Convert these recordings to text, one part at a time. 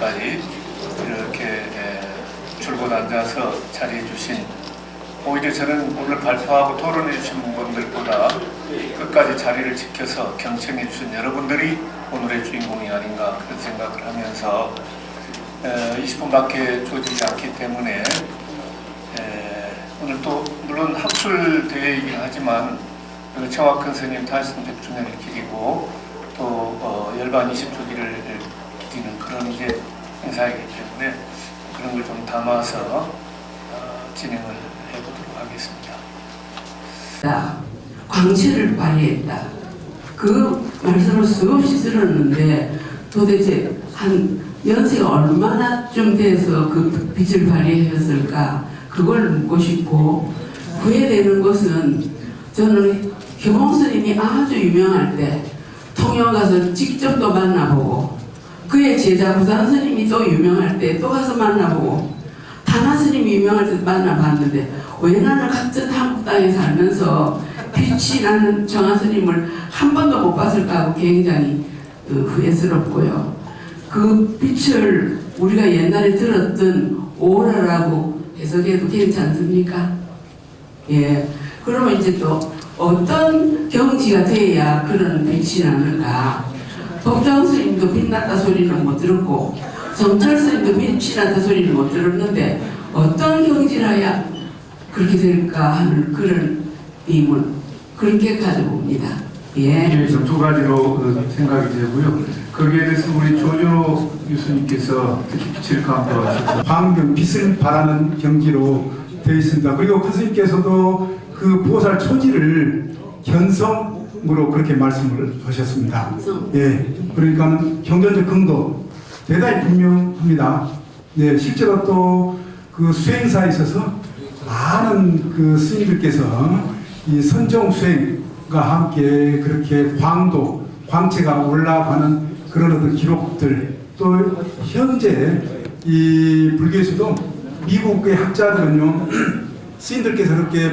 때까지 이렇게 줄곧 앉아서 자리해 주신, 오히려 저는 오늘 발표하고 토론해 주신 분들보다 끝까지 자리를 지켜서 경청해 주신 여러분들이 오늘의 주인공이 아닌가 그런 생각을 하면서 20분밖에 주어지지 않기 때문에 오늘 또 물론 학술대회이긴 하지만 청학근 스님 탈선 100주년을 기리고 또 열반 20주기를 기리는 그런 이제 행사이기 때문에 그런 걸 좀 담아서 진행을 해보도록 하겠습니다. 광채를 발휘했다. 그 말씀을 수없이 들었는데 도대체 한 연세가 얼마나 좀 돼서 그 빛을 발휘했을까 그걸 묻고 싶고, 후회되는 것은 저는 효봉 스님이 아주 유명할 때 통영 가서 직접 또 만나보고, 그의 제자 부산 스님이 또 유명할 때 또 가서 만나보고, 다나 스님이 유명할 때 만나봤는데 왜 나는 같은 한국 땅에 살면서 빛이 나는 정화 스님을 한 번도 못 봤을까 하고 굉장히 후회스럽고요. 그 빛을 우리가 옛날에 들었던 오라라고 해석해도 괜찮습니까? 예. 그러면 이제 또 어떤 경지가 돼야 그런 빛이 나는가? 법정 스님도 빛났다 소리는 못 들었고, 성철 스님도 빛이 났다 소리는 못 들었는데 어떤 경지라야 그렇게 될까 하는 그런 의문, 그렇게 가져봅니다. 예. 좀 두 가지로 생각이 되고요. 거기에 대해서 우리 조준호 교수님께서 특히 빛을 강조하셔서 광경, 빛을 발하는 경지로 되어 있습니다. 그리고 교수님께서도 그 보살 초지를 현성으로 그렇게 말씀을 하셨습니다. 예, 그러니까 경전적 근거 대단히 분명합니다. 네, 실제로 또 그 수행사에 있어서 많은 그 스님들께서 이 선정 수행과 함께 그렇게 광도, 광채가 올라가는 그런 어떤 기록들, 또 현재 이 불교에서도 미국의 학자들은요, 스님들께서 그렇게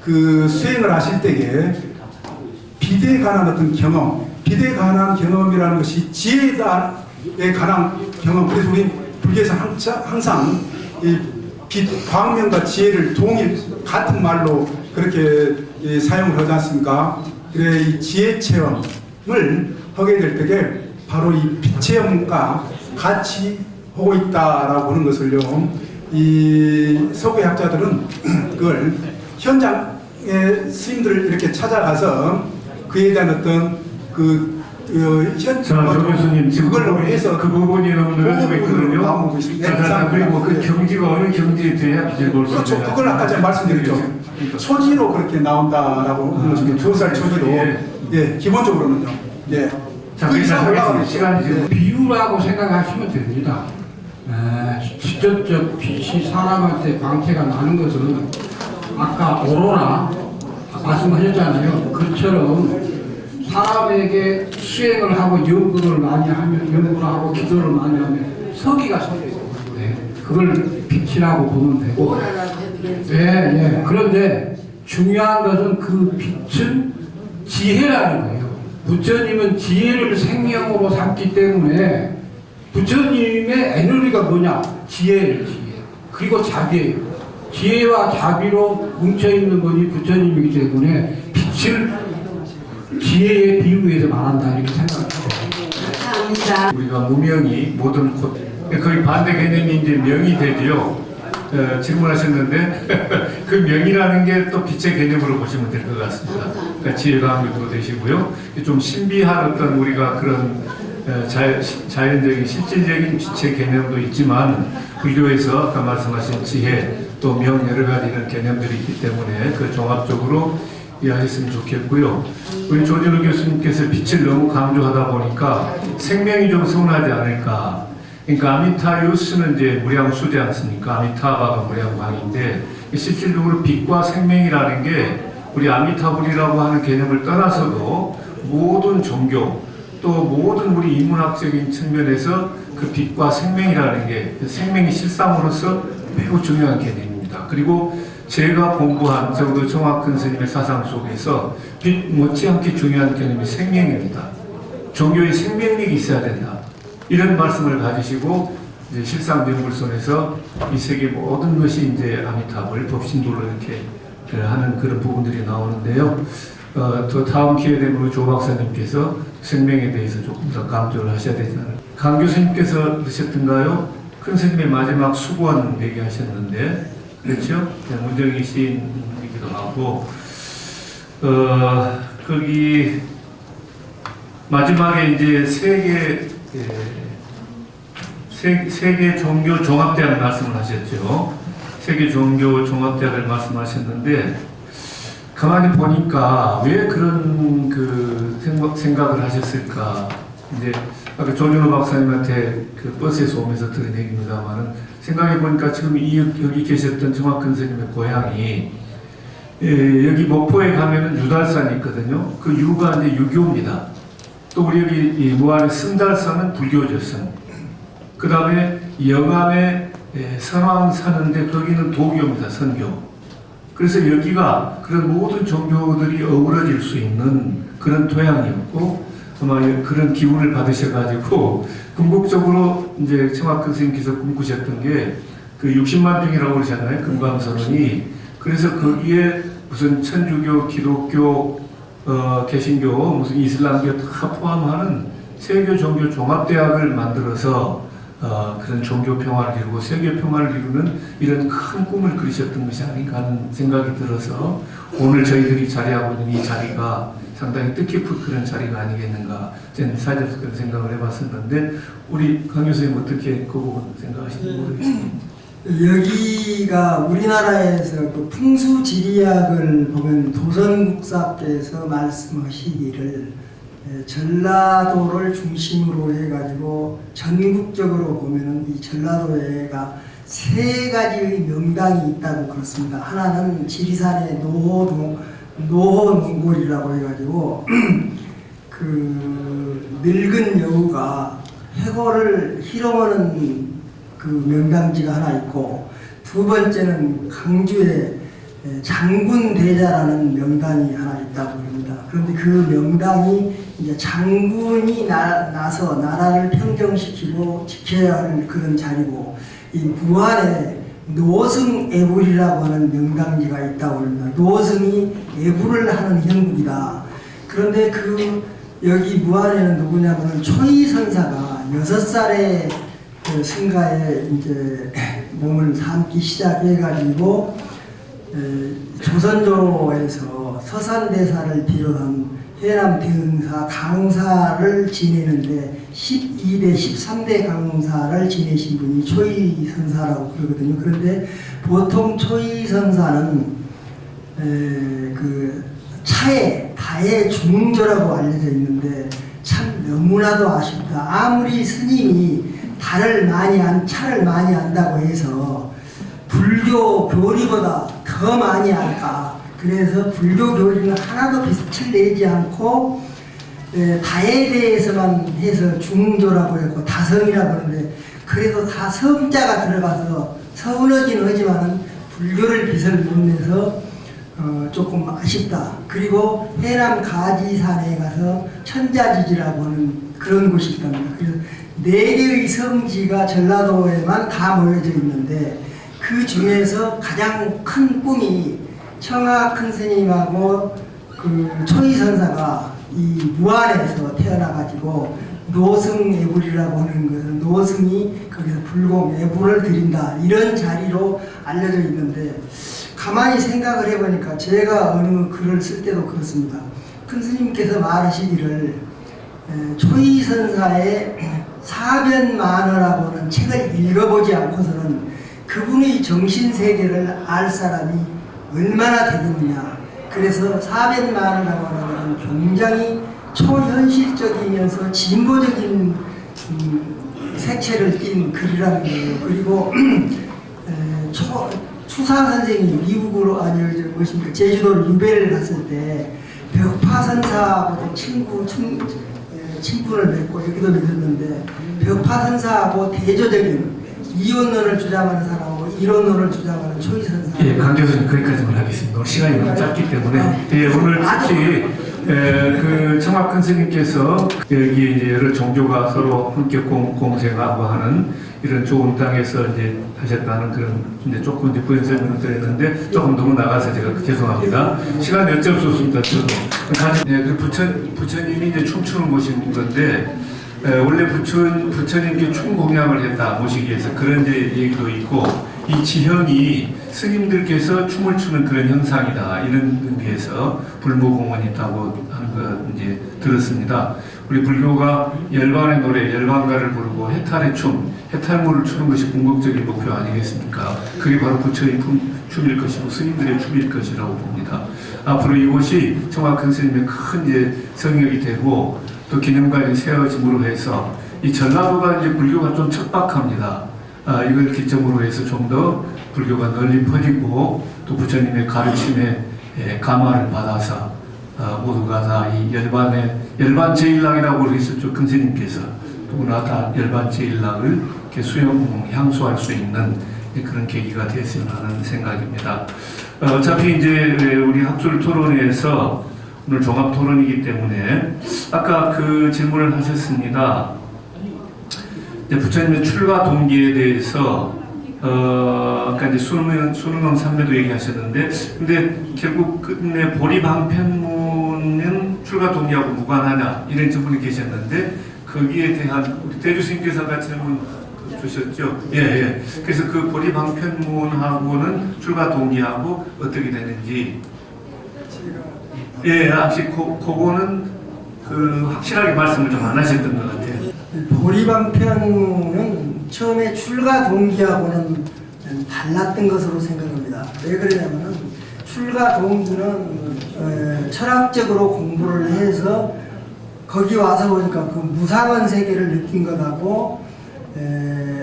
그 수행을 하실 때에 빛에 관한 어떤 경험, 빛에 관한 경험이라는 것이 지혜에 관한 경험. 그래서 우리 불교에서 항상 이 빛, 광명과 지혜를 동일 같은 말로 그렇게 사용을 하지 않습니까? 그래 이 지혜 체험을 하게 될 때에 바로 이 빛 체험과 같이 하고 있다라고 하는 것을요, 이 서구학자들은 그걸 현장의 스님들을 이렇게 찾아가서 그에 대한 어떤 조 교수님 지금 그걸로 해서 그 부분이 너무 늘어지고 있거든요. 그리고 그 경지가 어느 경지에 돼야 빛을 볼 수 있냐. 그렇죠. 그걸 아까 제가 말씀드렸죠. 초지로 그렇게 나온다라고 하는 것입니다. 보살 초지로. 예, 기본적으로는요. 예. 자, 그래서 시간이 지금 비유라고 생각하시면 됩니다. 직접적 빛이 사람한테 광채가 나는 것은 아까 오로라 말씀하셨잖아요. 그처럼 사람에게 수행을 하고 연구를 많이 하면, 연구를 하고 기도를 많이 하면 서기가 서게 네, 그걸 빛이라고 보면 되고, 예. 그런데 중요한 것은 그 빛은 지혜라는 거예요. 부처님은 지혜를 생명으로 삼기 때문에 부처님의 에너지가 뭐냐? 지혜예요, 지혜. 그리고 자비예요. 지혜와 자비로 뭉쳐있는 분이 부처님이기 때문에 빛을 지혜에 비유해서 말한다 이렇게 생각합니다. 감사합니다. 우리가 무명이 모든 곳, 거의 반대 개념이 이제 명이 되지요. 질문하셨는데 그 명이라는 게 또 빛의 개념으로 보시면 될 것 같습니다. 그러니까 지혜가 함유도 되시고요. 좀 신비한 어떤 우리가 그런 자연적인 실질적인 빛의 개념도 있지만, 불교에서 아까 말씀하신 지혜 또 명 여러 가지 이런 개념들이 있기 때문에 그 종합적으로 이해하셨으면 좋겠고요. 우리 조준호 교수님께서 빛을 너무 강조하다 보니까 생명이 좀 서운하지 않을까. 그러니까 아미타유스는 이제 무량수지 않습니까? 아미타바가 무량광인데 실질적으로 빛과 생명이라는 게 우리 아미타불이라고 하는 개념을 떠나서도 모든 종교 또 모든 우리 인문학적인 측면에서 그 빛과 생명이라는 게 생명이 실상으로서 매우 중요한 개념입니다. 그리고 제가 공부한 적어도 청학근 스님의 사상 속에서 빛 못지않게 중요한 개념이 생명입니다. 종교의 생명력이 있어야 된다. 이런 말씀을 가지시고 이제 실상명불선에서 이 세계 모든 것이 이제 아미타불 법신불로 이렇게 하는 그런 부분들이 나오는데요. 또 다음 기회 되면 우리 조 박사님께서 생명에 대해서 조금 더 강조를 하셔야 되지 않을까. 강 교수님께서 그러셨던가요? 큰 스님의 마지막 수고한 얘기하셨는데, 그렇죠? 문정희 시인이기도 하고, 거기 마지막에 이제 세계 종교 종합대학 말씀을 하셨죠. 세계 종교 종합대학을 말씀하셨는데, 가만히 보니까 왜 그런 그 생각을 하셨을까? 이제 아까 조준호 박사님한테 그 버스에서 오면서 들은 얘기입니다만은, 생각해 보니까 지금 여기 계셨던 정학근 선생님의 고향이 여기 목포에 가면은 유달산이 있거든요. 그 유가 이제 유교입니다. 또 우리 여기 무안의 승달산은 불교조선. 그 다음에 영암에 선왕 사는데 거기는 도교입니다. 선교. 그래서 여기가 그런 모든 종교들이 어우러질 수 있는 그런 토양이었고, 아마 그런 기운을 받으셔가지고 궁극적으로 이제 청학근 스님께서 꿈꾸셨던 게 그 60만 병이라고 그러잖아요. 금강선언이. 그래서 거기에 무슨 천주교, 기독교, 개신교, 무슨 이슬람교 다 포함하는 세계 종교 종합대학을 만들어서 그런 종교 평화를 이루고 세계 평화를 이루는 이런 큰 꿈을 그리셨던 것이 아닌가 하는 생각이 들어서 오늘 저희들이 자리하고 있는 이 자리가 상당히 뜻깊은 그런 자리가 아니겠는가 저는 사실은 그런 생각을 해봤었는데 우리 강 교수님 어떻게 그 부분 생각하시는지 모르겠습니다. 여기가 우리나라에서 그 풍수지리학을 보면 도선국사께서 말씀하시기를 전라도를 중심으로 해가지고 전국적으로 보면은 이 전라도에가 세 가지의 명당이 있다고 그렇습니다. 하나는 지리산의 노호농골이라고 해가지고 그 늙은 여우가 해골을 희롱하는 그 명당지가 하나 있고, 두 번째는 강주에 장군대자라는 명당이 하나 있다고 합니다. 그런데 그 명당이 이제 장군이 나서 나라를 평정시키고 지켜야 할 그런 자리고, 이 무안에 노승애불이라고 하는 명당지가 있다고 합니다. 노승이 애불을 하는 형국이다. 그런데 여기 무안에는 누구냐면은 초이선사가 6살에 그 승가에 이제 몸을 삼기 시작해가지고 조선조로에서 서산대사를 비롯한 해남 대흥사 강사를 지내는데 12대 13대 강사를 지내신 분이 초이선사라고 그러거든요. 그런데 보통 초이선사는 그 다의 중조라고 알려져 있는데 참 너무나도 아쉽다. 아무리 스님이 차를 많이 안다고 해서 불교 교리보다 더 많이 알까. 그래서 불교 교리는 하나도 빛을 내지 않고 다에 대해서만 해서 중조라고 했고 다성이라고 하는데, 그래도 다 성자가 들어가서 서운하긴 하지만 불교를 빛을 못 내서 조금 아쉽다. 그리고 해남 가지산에 가서 천자지지라고 하는 그런 곳이 있답니다. 그래서 4개의 성지가 전라도에만 다 모여져 있는데, 그 중에서 가장 큰 꿈이 청학큰 스님하고 그 초이선사가 이 무안에서 태어나가지고 노승애불이라고 하는 것은 노승이 거기서 불공 애불을 드린다, 이런 자리로 알려져 있는데, 가만히 생각을 해보니까 제가 어느 글을 쓸 때도 그렇습니다. 큰 스님께서 말하시기를 초이선사의 사변만어라고 하는 책을 읽어보지 않고서는 그분의 정신세계를 알 사람이 얼마나 되겠느냐. 그래서 사변만어라고 하는 것은 굉장히 초현실적이면서 진보적인 색채를 띈 글이라는 거예요. 그리고 추사 선생이 미국으로 제주도로 유배를 갔을 때 벽파선사하고 친분을 맺고 여기도 믿었는데, 벽파선사하고 대조적인 이원론을 주장하는 사람하고 이론론을 주장하는 초이선사. 예, 강 교수님 거기까지만 하겠습니다. 오늘 시간이 너무 짧기 때문에 오늘 특히 그 청학근 스님께서 여기 이제 여러 종교가 서로 함께 공생하고 하는 이런 좋은 땅에서 이제 하셨다는 그런 이제 조금 이제 부연 설명을 드렸는데 조금 너무 나가서 제가 죄송합니다. 시간이 어쩔 수 없습니다. 저도. 네, 그 부처님이 이제 춤추는 곳인 건데 원래 부처님께 춤 공양을 했다 모시기 위해서 그런 이제 얘기도 있고 이 지형이 스님들께서 춤을 추는 그런 형상이다 이런 의미에서 불모공원이 있다고 하는 거 이제 들었습니다. 우리 불교가 열반의 노래, 열반가를 부르고 해탈의 춤, 해탈무를 추는 것이 궁극적인 목표 아니겠습니까? 그게 바로 부처의 춤일 것이고 스님들의 춤일 것이라고 봅니다. 앞으로 이곳이 청학근 스님의 큰 이제 성역이 되고 또 기념관이 세워짐으로 해서 이 전라도가 이제 불교가 좀 척박합니다. 이걸 기점으로 해서 좀 더 불교가 널리 퍼지고 또 부처님의 가르침에 감화를 받아서 모두가 다 이 열반 제일락이라고 그러셨죠. 근스님께서 누구나 다 열반 제일락을 이렇게 향수할 수 있는 그런 계기가 됐으면 하는 생각입니다. 어차피 이제 우리 학술 토론회에서 오늘 종합 토론이기 때문에 아까 그 질문을 하셨습니다. 부처님의 출가 동기에 대해서 아까 이제 수능원 삼매도 얘기하셨는데, 근데 결국 끝내 보리방편문은 출가 동기하고 무관하냐 이런 질문이 계셨는데 거기에 대한 우리 대주 스님께서 아까 질문 주셨죠. 예. 그래서 그 보리방편문하고는 출가 동기하고 어떻게 되는지. 예, 아직 그거는 확실하게 말씀을 좀 안 하셨던 것 같아요. 보리방편은 처음에 출가 동기하고는 달랐던 것으로 생각합니다. 왜 그러냐면은 출가 동기는 철학적으로 공부를 해서 거기 와서 보니까 그 무상한 세계를 느낀 것하고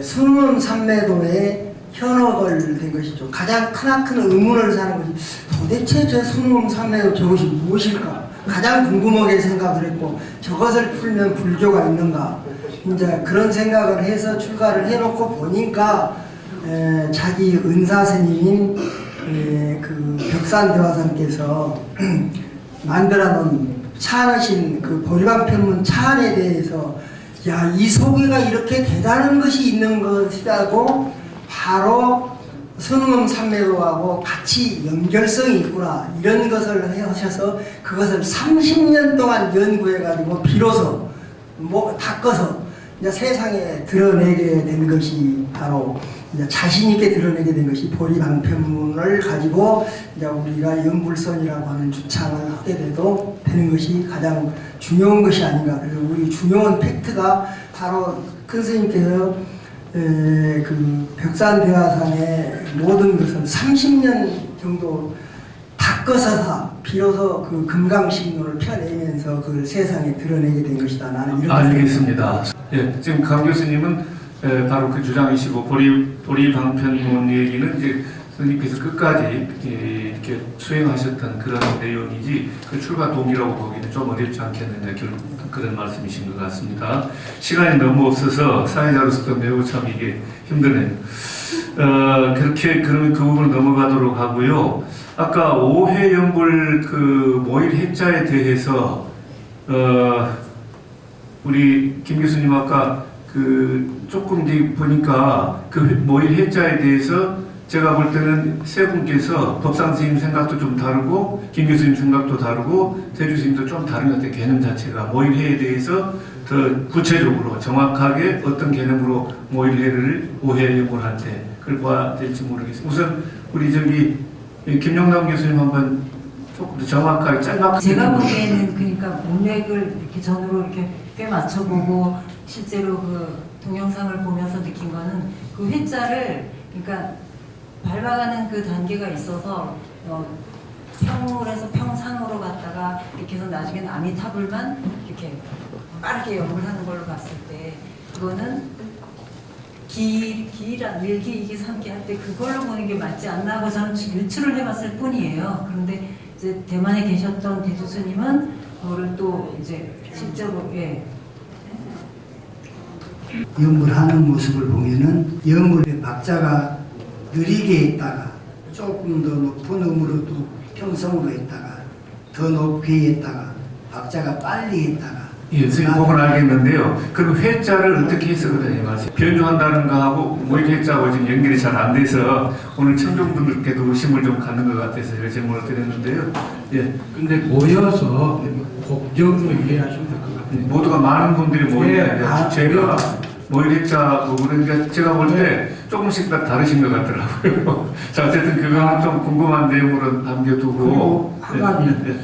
수능 삼매도에 현혹을 된 것이죠. 가장 크나큰 의문을 사는 것이 도대체 저 수능 삼매도 저것이 무엇일까? 가장 궁금하게 생각을 했고 저것을 풀면 불교가 있는가? 이제 그런 생각을 해서 출가를 해놓고 보니까 자기 은사 스님인 그 벽산대화상께서 만들어놓은 차안하신 그 보리방편문 차안에 대해서 야, 이 소개가 이렇게 대단한 것이 있는 것이라고 바로 선흥음 삼매도하고 같이 연결성이 있구나 이런 것을 하셔서 그것을 30년 동안 연구해가지고 비로소 닦아서 이제 세상에 드러내게 된 것이 바로 이제 자신 있게 드러내게 된 것이 보리방편문을 가지고 이제 우리가 연불선이라고 하는 주창을 하게 돼도 되는 것이 가장 중요한 것이 아닌가. 그래서 우리 중요한 팩트가 바로 큰 스님께서 그 벽산대화상의 모든 것을 30년 정도 닦아서 비로소 그 금강신론을 펴내면서 그걸 세상에 드러내게 된 것이다. 나는 이렇게 알겠습니다. 예, 지금 강 교수님은 바로 그 주장이시고 보리방편문 얘기는 이제 선생님께서 끝까지 이렇게 수행하셨던 그런 내용이지 그 출가 동기라고 보기는 좀 어렵지 않겠느냐 그런 말씀이신 것 같습니다. 시간이 너무 없어서 사회자로서도 매우 참 이게 힘드네요. 그렇게 그러면 그 부분을 넘어가도록 하고요. 아까 오해연불 그 모일 해자에 대해서 우리 김 교수님 아까 그 조금 뒤 보니까 그 모일 해자에 대해서 제가 볼 때는 세 분께서 법상 스님 생각도 좀 다르고 김 교수님 생각도 다르고 대주 스님도 좀 다른 것 같아요. 개념 자체가 모일회에 대해서 더 구체적으로 정확하게 어떤 개념으로 모일회를 오해용을 할 때 그걸 봐야 될지 모르겠습니다. 우선 우리 저기 김영남 교수님 한번 조금 더 정확하게 짤막하게 제가 보기에는 그러니까 문맥을 이렇게 전으로 이렇게 꽤 맞춰보고 실제로 그 동영상을 보면서 느낀 거는 그 회자를 그러니까 밟아가는 그 단계가 있어서 평으로서 평상으로 갔다가 이렇게 해서 나중에 아미타불만 이렇게 빠르게 연구하는 걸로 봤을 때 그거는 기란 일기 이기 삼기 할 때 그걸로 보는 게 맞지 않나 하고 저는 유추를 해봤을 뿐이에요. 그런데 이제 대만에 계셨던 대주 스님은 그거를 또 이제 실제로 연불하는 모습을 보면은 연불의 박자가 느리게 했다가 조금 더 높은 음으로 또 평성으로 했다가 더 높게 했다가 박자가 빨리 있다가 예, 선생님 그건 알겠는데요. 그럼 회자를 어떻게 해석을 해요? 변조한다는 거하고 모의 회자하고 지금 연결이 잘 안 돼서 오늘 청중분들께도 의심을 좀 갖는 것 같아서 제가 질문을 드렸는데요. 예, 근데 모여서 곡정으로 이해하시면 될 것 같아요. 모두가 많은 분들이 모이는데 예, 제가 모의 회자 그러니까 제가 볼 때 조금씩 다 다르신 것 같더라고요. 자, 어쨌든 그거는 좀 궁금한 내용으로 남겨두고. 그리고 한 가지 예,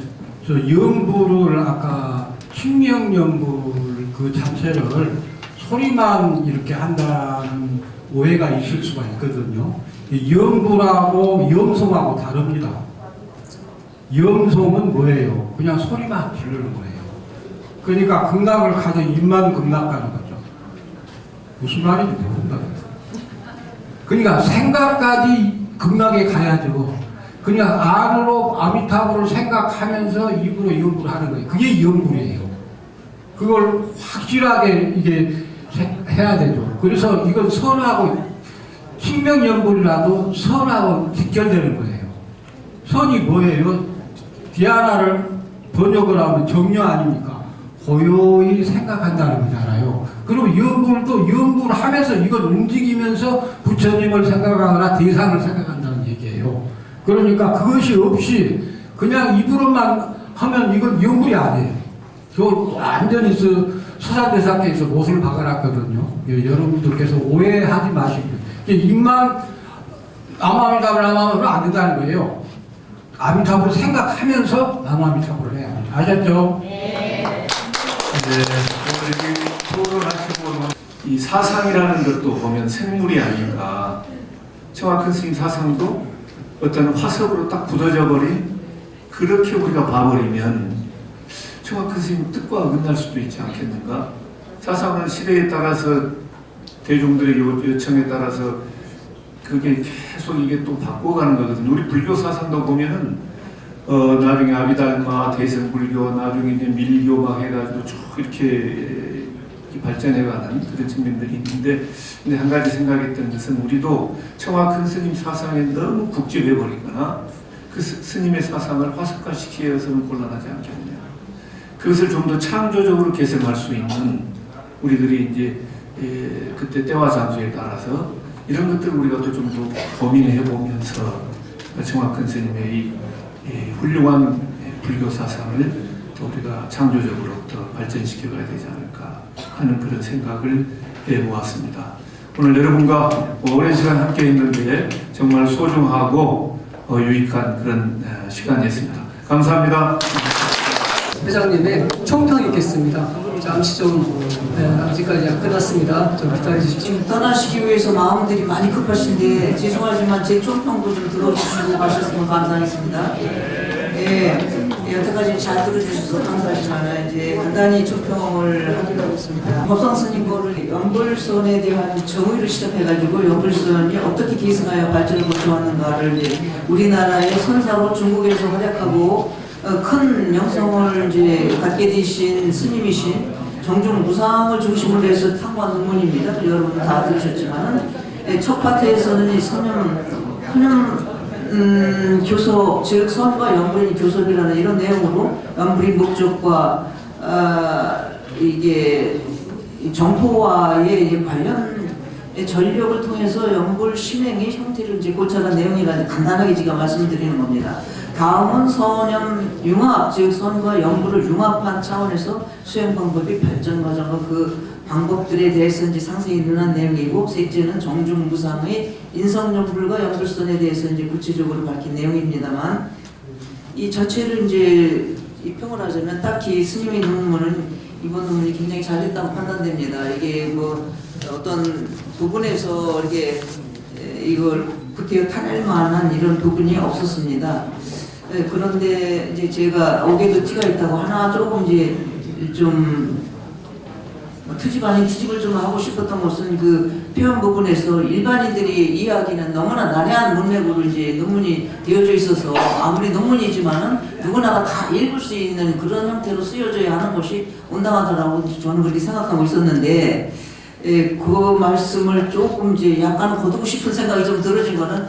저 연부를 아까 칭명연부를 그 자체를 소리만 이렇게 한다는 오해가 있을 수가 있거든요. 이 연부라고 염송하고 다릅니다. 염송은 뭐예요? 그냥 소리만 지르는 거예요. 그러니까 극락을 가진 입만 극락 가는 거죠. 무슨 말인지 모른다. 그러니까 생각까지 극락에 가야죠. 그냥 안으로 아미타불을 생각하면서 입으로 연부를 하는 거예요. 그게 연부예요. 그걸 확실하게 이게 해야 되죠. 그래서 이건 선하고 칭명연불이라도 선하고 직결되는 거예요. 선이 뭐예요? 디아나를 번역을 하면 정려 아닙니까? 고요히 생각한다는 거잖아요. 그럼 연불도 연불을 하면서 이걸 움직이면서 부처님을 생각하거나 대상을 생각한다는 얘기예요. 그러니까 그것이 없이 그냥 입으로만 하면 이건 연불이 아니에요. 그걸 완전히 서산대사께서 못을 박아놨거든요. 여러분들께서 오해하지 마시고 입만 남아미타불 안 된다는 거예요. 아미타불을 생각하면서 남아미타불을 해야 합니다. 아셨죠? 네, 오늘 이렇게 토론하시고 이 사상이라는 것도 보면 생물이 아닌가. 청학큰 스님 사상도 어떤 화석으로 딱 굳어져 버린 그렇게 우리가 봐버리면 청학큰 스님 뜻과 어긋날 수도 있지 않겠는가? 사상은 시대에 따라서 대중들의 요청에 따라서 그게 계속 이게 또 바꿔가는 거거든요. 우리 불교 사상도 보면은 나중에 아비달마, 대승불교, 나중에 이제 밀교 막 해가지고 쭉 이렇게 발전해가는 그런 측면들이 있는데, 근데 한 가지 생각했던 것은 우리도 청학큰 스님 사상에 너무 국집해버리거나 그 스님의 사상을 화석화시키어서는 곤란하지 않겠느냐. 그것을 좀 더 창조적으로 개성할 수 있는 우리들이 이제 그때 때와 장소에 따라서 이런 것들을 우리가 또 좀 더 고민해 보면서 청학큰 스님의 이 훌륭한 불교 사상을 또 우리가 창조적으로 더 발전시켜 가야 되지 않을까 하는 그런 생각을 해보았습니다. 오늘 여러분과 오랜 시간 함께 했는데 정말 소중하고 유익한 그런 시간이었습니다. 감사합니다. 회장님의 총평이 있겠습니다. 잠시 좀 아직까지 끝났습니다. 좀 기다려 주십시오. 지금 떠나시기 위해서 마음들이 많이 급하신데 죄송하지만 제 총평도 좀 들어주시고 가셨으면 감사하겠습니다. 여태까지 잘 들어주셔서 감사하지만 이제 간단히 총평을 하기로 하겠습니다. 법상 스님 거를 연불선에 대한 정의를 시작해가지고 연불선이 어떻게 계승하여 발전을 거쳐왔는가를 이제 우리나라의 선사로 중국에서 활약하고 큰 명성을 이제 갖게 되신 스님이신 정중무상을 중심으로 해서 탐구한 논문입니다. 여러분 다 들으셨지만 첫 파트에서는 선념 교섭, 즉 선과 연불인 교섭이라는 이런 내용으로 연불인 목적과 이게 정포와의 이제 관련 전력을 통해서 연불 신행의 형태를 이제 고쳐간 내용이라 간단하게 제가 말씀드리는 겁니다. 다음은 선염 융합, 즉 선과 연불을 융합한 차원에서 수행 방법이 발전 과정과 그 방법들에 대해서 이제 상세히 논한 내용이고, 셋째는 정중무상의 인성연불과 연불선에 대해서 이제 구체적으로 밝힌 내용입니다만, 이 전체를 이제 입평을 하자면 딱히 스님의 논문은 이번 논문이 굉장히 잘했다고 판단됩니다. 이게 뭐 어떤 부분에서 이렇게 이걸 구태여 타낼 만한 이런 부분이 없었습니다. 그런데 이제 제가 오게도 티가 있다고 하나 조금 이제 좀 트집 아닌 트집을 좀 하고 싶었던 것은 그 표현 부분에서 일반인들이 이해하기는 너무나 난해한 문맥으로 이제 논문이 되어져 있어서 아무리 논문이지만은 누구나가 다 읽을 수 있는 그런 형태로 쓰여져야 하는 것이 온당하다라고 저는 그렇게 생각하고 있었는데 그 말씀을 조금 이제 약간 거두고 싶은 생각이 좀 들어진 거는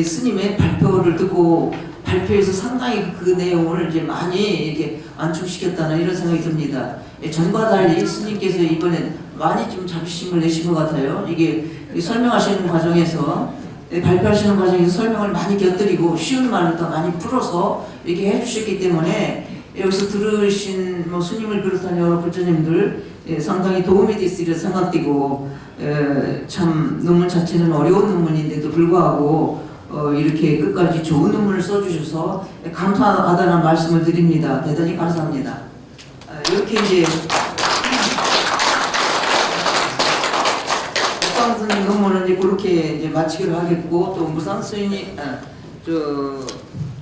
스님의 발표를 듣고 발표에서 상당히 그 내용을 이제 많이 이렇게 안축시켰다는 이런 생각이 듭니다. 전과 달리 스님께서 이번에 많이 좀 자비심을 내신 것 같아요. 이게 설명하시는 과정에서 발표하시는 과정에서 설명을 많이 곁들이고 쉬운 말을 더 많이 풀어서 이렇게 해주셨기 때문에 여기서 들으신 뭐 스님을 비롯한 여러 부처님들 상당히 도움이 됐으리라 생각되고 참 논문 자체는 어려운 논문인데도 불구하고 이렇게 끝까지 좋은 논문을 써주셔서 감사하다는 말씀을 드립니다. 대단히 감사합니다. 이렇게 이제 무상스님 논문은 이제 그렇게 이제 마치기로 하겠고 또 무상스님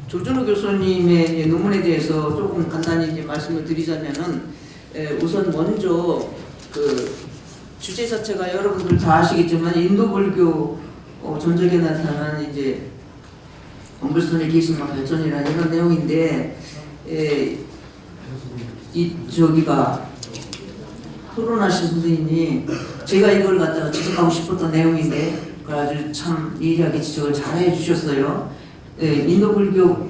조준호 교수님의 논문에 대해서 조금 간단히 이제 말씀을 드리자면은 우선 먼저 그 주제 자체가 여러분들 다 아시겠지만 인도 불교 전적에 나타난 이제 원불선의 기승과 발전이라는 이런 내용인데 저기가 토론하신 선생님이 제가 이걸 갖다가 지적하고 싶었던 내용인데 그걸 아주 참 예리하게 지적을 잘 해주셨어요. 인도 불교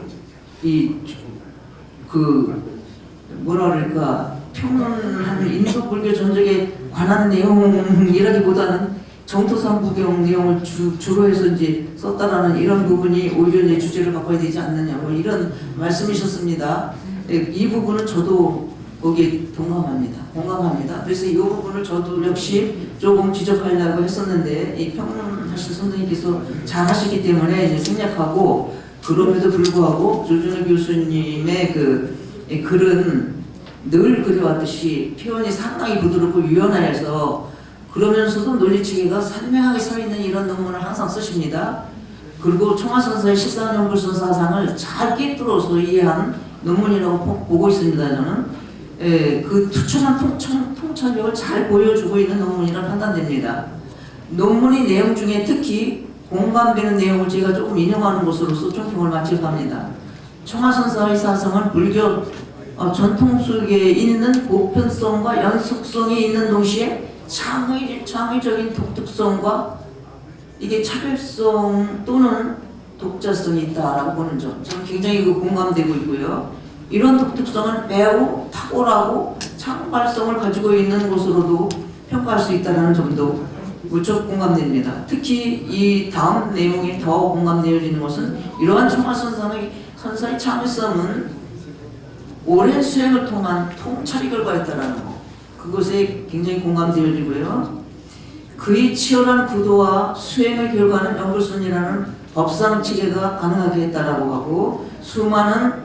뭐라 그럴까 평론하는 인도 불교 전적에 관한 내용이라기보다는 정토삼부경 내용을 주로 해서 이제 썼다라는 이런 부분이 오히려 이제 주제를 바꿔야 되지 않느냐 뭐 이런 말씀이셨습니다. 이 부분은 저도 거기에 공감합니다. 그래서 이 부분을 저도 역시 조금 지적하려고 했었는데 이 평론하신 선생님께서 잘 하시기 때문에 이제 생략하고 그럼에도 불구하고 조준호 교수님의 그 글은 늘 그래왔듯이 표현이 상당히 부드럽고 유연해서 그러면서도 논리체계가 선명하게 서 있는 이런 논문을 항상 쓰십니다. 그리고 청하선사의 14년불선 사상을 잘 꿰뚫어서 이해한 논문이라고 보고 있습니다. 저는 그 투철한 통찰력을 잘 보여주고 있는 논문이라 판단됩니다. 논문의 내용 중에 특히 공감되는 내용을 제가 조금 인용하는 것으로서 총평을 마치려 합니다. 청하선사의 사상은 불교 전통 속에 있는 보편성과 연속성이 있는 동시에 창의적인 독특성과 이게 차별성 또는 독자성이 있다라고 보는 점 저는 굉장히 공감되고 있고요. 이런 독특성은 매우 탁월하고 창발성을 가지고 있는 것으로도 평가할 수 있다는 점도 무척 공감됩니다. 특히 이 다음 내용이 더 공감되어지는 것은 이러한 청하선사의 창의성은 오랜 수행을 통한 통찰이 결과였다라는 것. 그것에 굉장히 공감되어지고요. 그의 치열한 구도와 수행의 결과는 연불선이라는 법상 체계가 가능하게 했다라고 하고 수많은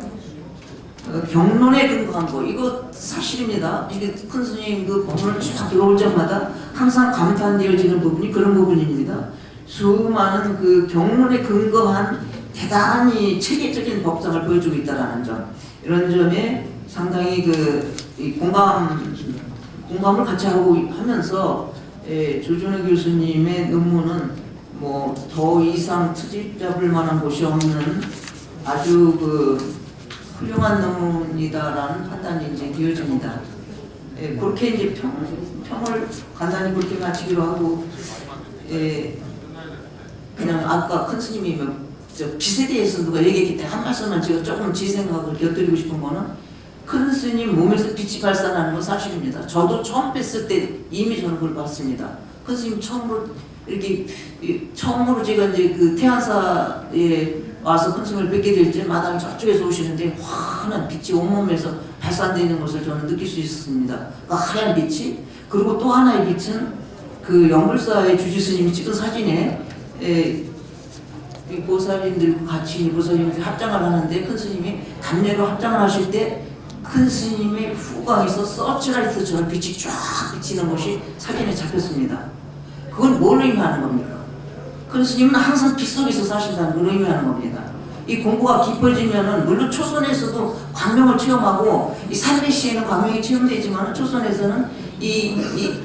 경론에 근거한 거 이거 사실입니다. 이게 큰 스님 그 법문을 쭉 들어올 때마다 항상 감탄되어지는 부분이 그런 부분입니다. 수많은 그 경론에 근거한 대단히 체계적인 법상을 보여주고 있다라는 점 이런 점에 상당히 공감을 같이 하면서 조준호 교수님의 논문은 뭐 더 이상 트집 잡을 만한 곳이 없는 아주 훌륭한 논문이다라는 판단이 이제 되어집니다. 그렇게 이제 평을 간단히 그렇게 마치기로 하고 그냥 아까 큰 스님이 빛에 대해서 누가 얘기했기 때문에 한 말씀만 제가 조금 제 생각을 곁들이고 싶은 거는 큰 스님 몸에서 빛이 발산하는 건 사실입니다. 저도 처음 뵀을 때 이미 저는 그걸 봤습니다. 큰 스님 처음으로 제가 이제 그 태안사에 와서 큰 스님을 뵙게 될 때 마당에 저쪽에서 오시는데 환한 빛이 온몸에서 발산되는 것을 저는 느낄 수 있었습니다. 그 하얀 빛이 그리고 또 하나의 빛은 그 영불사의 주지 스님이 찍은 사진에 이 보살님들 같이 보살님들 합장을 하는데 큰 스님이 담례로 합장을 하실 때 큰 스님의 후광에서 서치라이트처럼 빛이 쫙 비치는 것이 사진에 잡혔습니다. 그건 뭘 의미하는 겁니까? 큰 스님은 항상 빛 속에서 사신다는 걸 의미하는 겁니다. 이 공부가 깊어지면은 물론 초선에서도 광명을 체험하고 이 삼배시에는 광명이 체험되지만 초선에서는 이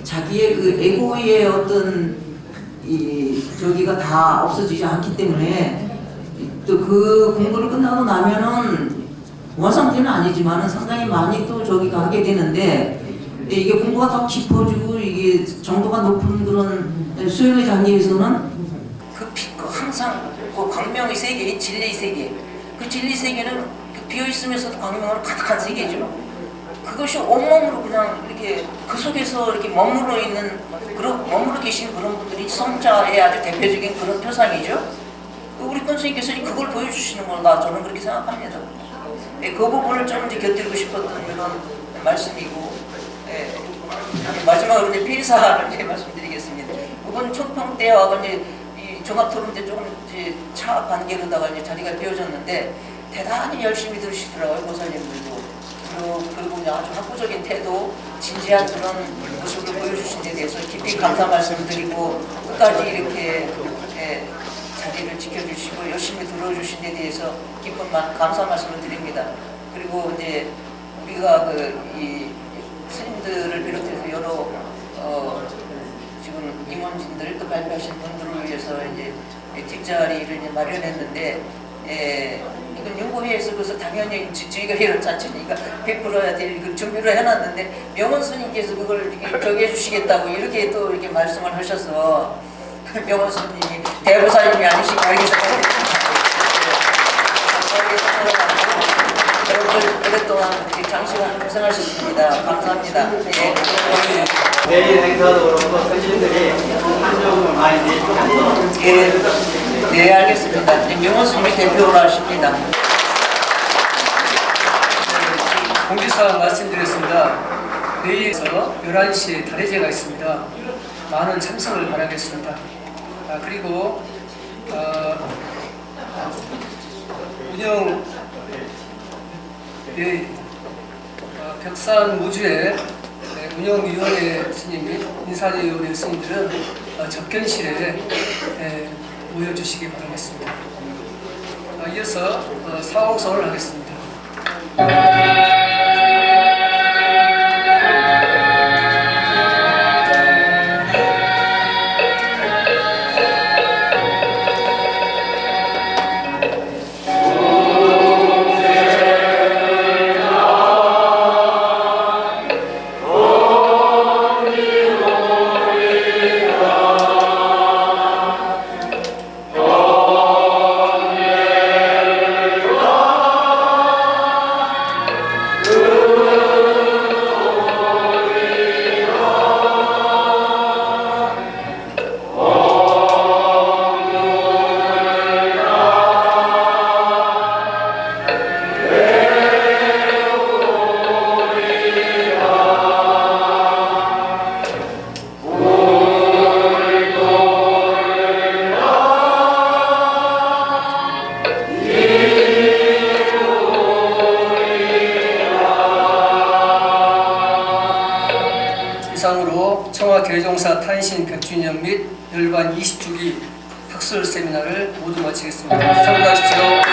자기의 그 에고의 어떤 저기가 다 없어지지 않기 때문에 또 그 공부를 끝나고 나면은 원상태는 아니지만 상당히 많이 또 저기가 하게 되는데 이게 공부가 더 깊어지고 이게 정도가 높은 그런 수행의 단계에서는 그 항상 그 광명의 세계, 진리의 세계, 그 진리 세계는 그 비어 있으면서도 광명으로 가득한 세계죠. 그것이 온몸으로 그냥 이렇게 그 속에서 이렇게 머물러 있는 머물러 계신 그런 분들이 성자의 아주 대표적인 그런 표상이죠. 우리 권 스님께서 그걸 보여주시는 거다 저는 그렇게 생각합니다. 예, 그 부분을 좀 이제 곁들이고 싶었던 이런 말씀이고, 예, 마지막으로 이제 폐사를 이제 말씀드리겠습니다. 이번 총평 때하고 이제 이 종합토론 때 조금 이제 차 관계로다가 이제 자리가 비어졌는데 대단히 열심히 들으시더라고요, 보살님들도. 그리고 아주 학구적인 태도, 진지한 그런 모습을 보여주신 데 대해서 깊이 감사 말씀드리고 끝까지 이렇게 자리를 지켜주시고 열심히 들어주신 데 대해서 깊은 감사 말씀을 드립니다. 그리고 이제 우리가 이 스님들을 비롯해서 여러 지금 임원진들 또 발표하신 분들을 위해서 이제 뒷자리를 이제 마련했는데, 이건 연구회에서 그래서 당연히 저희가 이렇지 않습니까? 베풀어야 될 그 준비를 해놨는데 명원 스님께서 그걸 이렇게 저기 해주시겠다고 이렇게 또 이렇게 말씀을 하셔서 명원 스님이 대보살님이 아니시고 이렇게 여러분들 오랫동안 장시간 고생하셨습니다. 감사합니다. 내일 행사도 그렇고 선진들이 한정을 많이 내주셔서 네, 알겠습니다. 명원 스님이 대표로 하십니다. 공지사항 말씀드렸습니다. 내일에서 11시에 달해제가 있습니다. 많은 참석을 바라겠습니다. 그리고 운영 벽산 무주의 운영위원회 스님 및 인사위원회 스님들은 접견실에 모여주시기 바라겠습니다. 이어서 사홍성을 하겠습니다. 이상으로 청와대종사 탄신 100주년 및 열반 20주기 학술 세미나를 모두 마치겠습니다. 수고하십시오.